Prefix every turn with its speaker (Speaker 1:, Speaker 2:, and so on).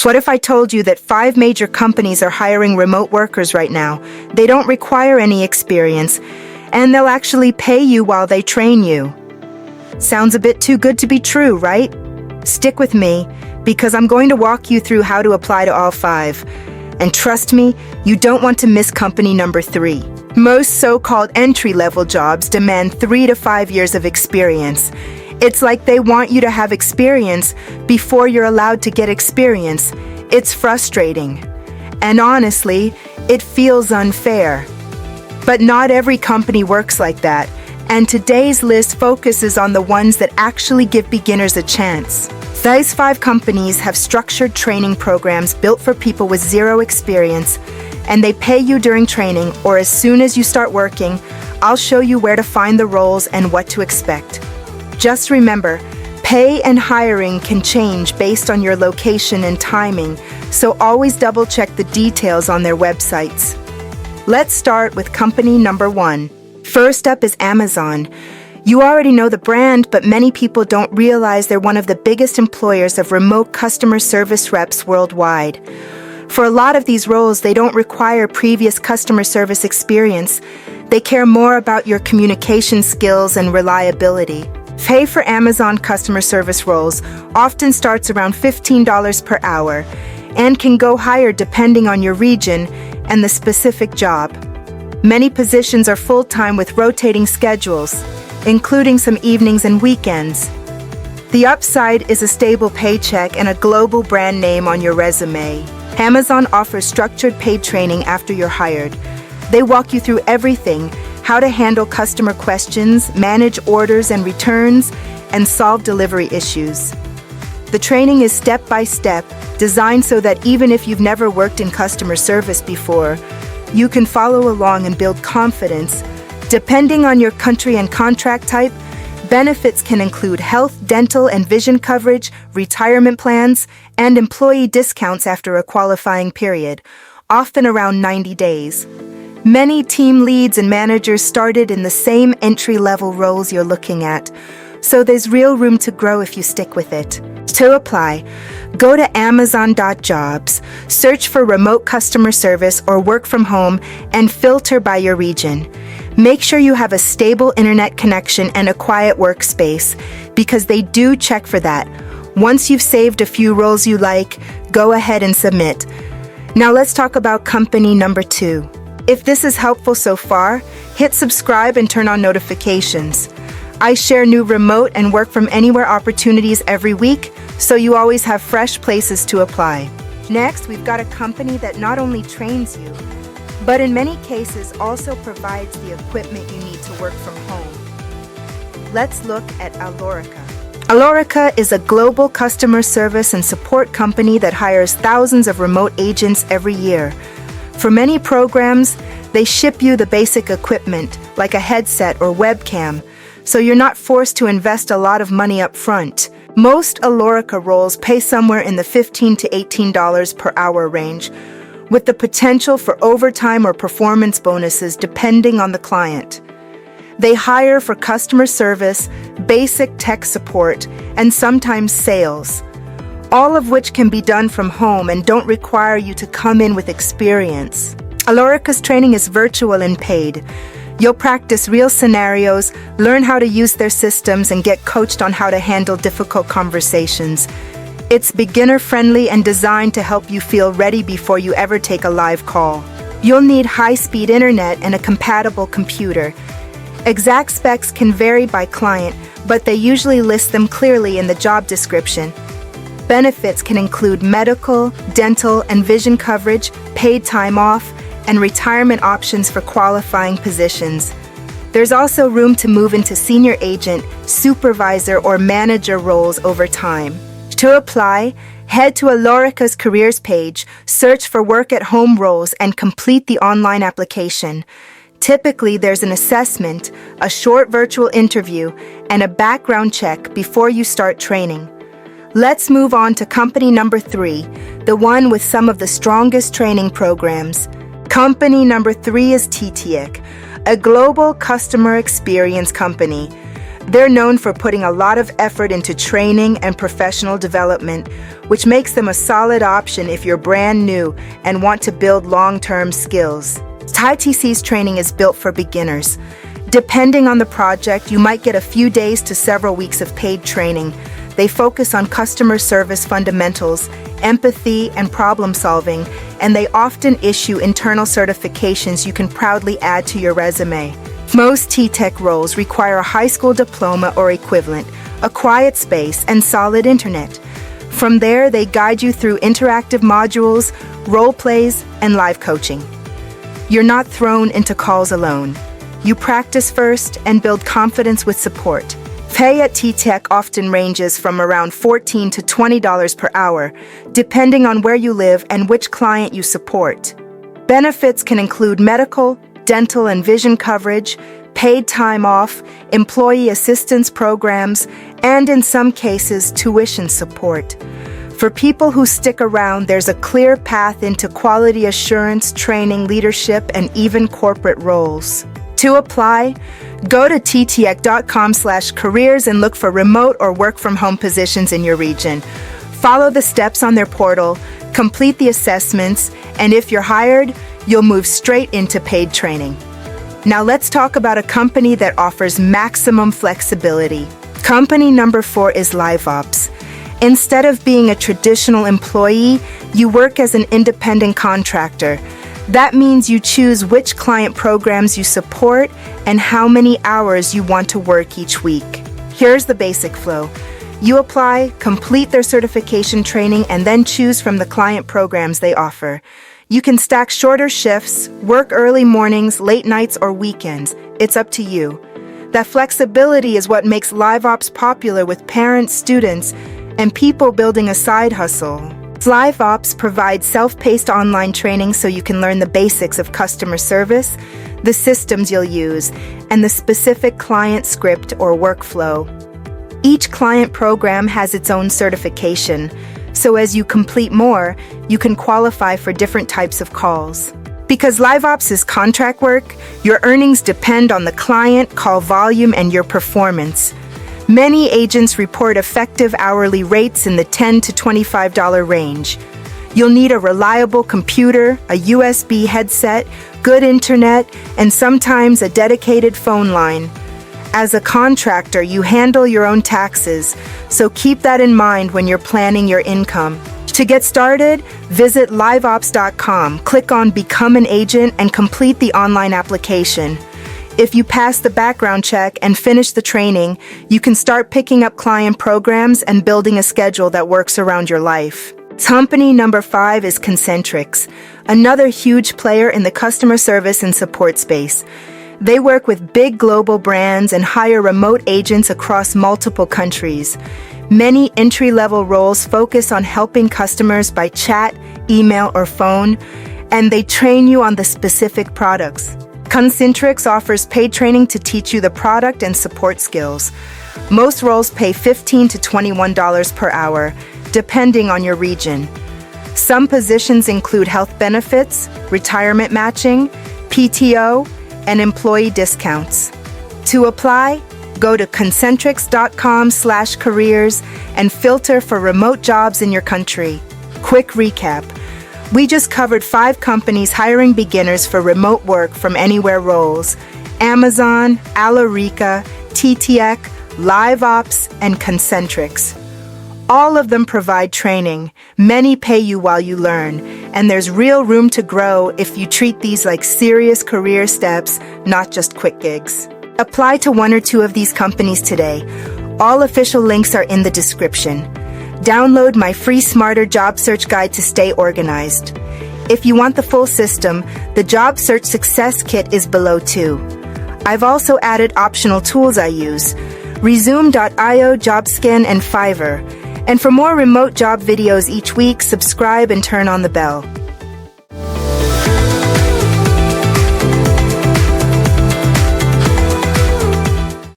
Speaker 1: What if I told you that 5 major companies are hiring remote workers right now? They don't require any experience, and they'll actually pay you while they train you. Sounds a bit too good to be true, right? Stick with me, because I'm going to walk you through how to apply to all 5. And trust me, you don't want to miss company number 3. Most so-called entry-level jobs demand 3 to 5 years of experience. It's like they want you to have experience before you're allowed to get experience. It's frustrating. And honestly, it feels unfair. But not every company works like that, and today's list focuses on the ones that actually give beginners a chance. These 5 companies have structured training programs built for people with 0 experience, and they pay you during training or as soon as you start working. I'll show you where to find the roles and what to expect. Just remember, pay and hiring can change based on your location and timing, so always double-check the details on their websites. Let's start with company number 1. First up is Amazon. You already know the brand, but many people don't realize they're one of the biggest employers of remote customer service reps worldwide. For a lot of these roles, they don't require previous customer service experience. They care more about your communication skills and reliability. Pay for Amazon customer service roles often starts around $15 per hour and can go higher depending on your region and the specific job. Many positions are full-time with rotating schedules, including some evenings and weekends. The upside is a stable paycheck and a global brand name on your resume. Amazon offers structured paid training after you're hired. They walk you through everything: how to handle customer questions, manage orders and returns, and solve delivery issues. The training is step-by-step, designed so that even if you've never worked in customer service before, you can follow along and build confidence. Depending on your country and contract type, benefits can include health, dental, and vision coverage, retirement plans, and employee discounts after a qualifying period, often around 90 days. Many team leads and managers started in the same entry-level roles you're looking at, so there's real room to grow if you stick with it. To apply, go to amazon.jobs, search for remote customer service or work from home, and filter by your region. Make sure you have a stable internet connection and a quiet workspace, because they do check for that. Once you've saved a few roles you like, go ahead and submit. Now let's talk about company number 2. If this is helpful so far, hit subscribe and turn on notifications. I share new remote and work from anywhere opportunities every week, so you always have fresh places to apply. Next, we've got a company that not only trains you, but in many cases also provides the equipment you need to work from home. Let's look at Alorica. Alorica is a global customer service and support company that hires thousands of remote agents every year. For many programs, they ship you the basic equipment, like a headset or webcam, so you're not forced to invest a lot of money up front. Most Alorica roles pay somewhere in the $15 to $18 per hour range, with the potential for overtime or performance bonuses depending on the client. They hire for customer service, basic tech support, and sometimes sales, all of which can be done from home and don't require you to come in with experience. Alorica's training is virtual and paid. You'll practice real scenarios, learn how to use their systems, and get coached on how to handle difficult conversations. It's beginner-friendly and designed to help you feel ready before you ever take a live call. You'll need high-speed internet and a compatible computer. Exact specs can vary by client, but they usually list them clearly in the job description. Benefits can include medical, dental, and vision coverage, paid time off, and retirement options for qualifying positions. There's also room to move into senior agent, supervisor, or manager roles over time. To apply, head to Alorica's careers page, search for work-at-home roles, and complete the online application. Typically, there's an assessment, a short virtual interview, and a background check before you start training. Let's move on to company number 3, the one with some of the strongest training programs. Company number 3 is TTEC, a global customer experience company. They're known for putting a lot of effort into training and professional development, which makes them a solid option if you're brand new and want to build long-term skills. TTEC's training is built for beginners. Depending on the project, you might get a few days to several weeks of paid training. They focus on customer service fundamentals, empathy, and problem solving, and they often issue internal certifications you can proudly add to your resume. Most TTEC roles require a high school diploma or equivalent, a quiet space, and solid internet. From there, they guide you through interactive modules, role plays, and live coaching. You're not thrown into calls alone. You practice first and build confidence with support. Pay at TTEC often ranges from around $14 to $20 per hour, depending on where you live and which client you support. Benefits can include medical, dental and vision coverage, paid time off, employee assistance programs, and in some cases, tuition support. For people who stick around, there's a clear path into quality assurance, training, leadership, and even corporate roles. To apply, go to ttec.com/careers and look for remote or work-from-home positions in your region. Follow the steps on their portal, complete the assessments, and if you're hired, you'll move straight into paid training. Now let's talk about a company that offers maximum flexibility. Company number 4 is LiveOps. Instead of being a traditional employee, you work as an independent contractor. That means you choose which client programs you support and how many hours you want to work each week. Here's the basic flow. You apply, complete their certification training, and then choose from the client programs they offer. You can stack shorter shifts, work early mornings, late nights, or weekends. It's up to you. That flexibility is what makes LiveOps popular with parents, students, and people building a side hustle. LiveOps provides self-paced online training so you can learn the basics of customer service, the systems you'll use, and the specific client script or workflow. Each client program has its own certification, so as you complete more, you can qualify for different types of calls. Because LiveOps is contract work, your earnings depend on the client, call volume, and your performance. Many agents report effective hourly rates in the $10 to $25 range. You'll need a reliable computer, a USB headset, good internet, and sometimes a dedicated phone line. As a contractor, you handle your own taxes, so keep that in mind when you're planning your income. To get started, visit liveops.com, click on Become an Agent, and complete the online application. If you pass the background check and finish the training, you can start picking up client programs and building a schedule that works around your life. Company number 5 is Concentrix, another huge player in the customer service and support space. They work with big global brands and hire remote agents across multiple countries. Many entry-level roles focus on helping customers by chat, email, or phone, and they train you on the specific products. Concentrix offers paid training to teach you the product and support skills. Most roles pay $15 to $21 per hour, depending on your region. Some positions include health benefits, retirement matching, PTO, and employee discounts. To apply, go to concentrix.com/careers and filter for remote jobs in your country. Quick recap. We just covered 5 companies hiring beginners for remote work from anywhere roles: Amazon, Alorica, TTEC, LiveOps, and Concentrix. All of them provide training. Many pay you while you learn, and there's real room to grow if you treat these like serious career steps, not just quick gigs. Apply to 1 or 2 of these companies today. All official links are in the description. Download my free Smarter Job Search Guide to stay organized. If you want the full system, the Job Search Success Kit is below too. I've also added optional tools I use: Resume.io, JobScan, and Fiverr. And for more remote job videos each week, subscribe and turn on the bell.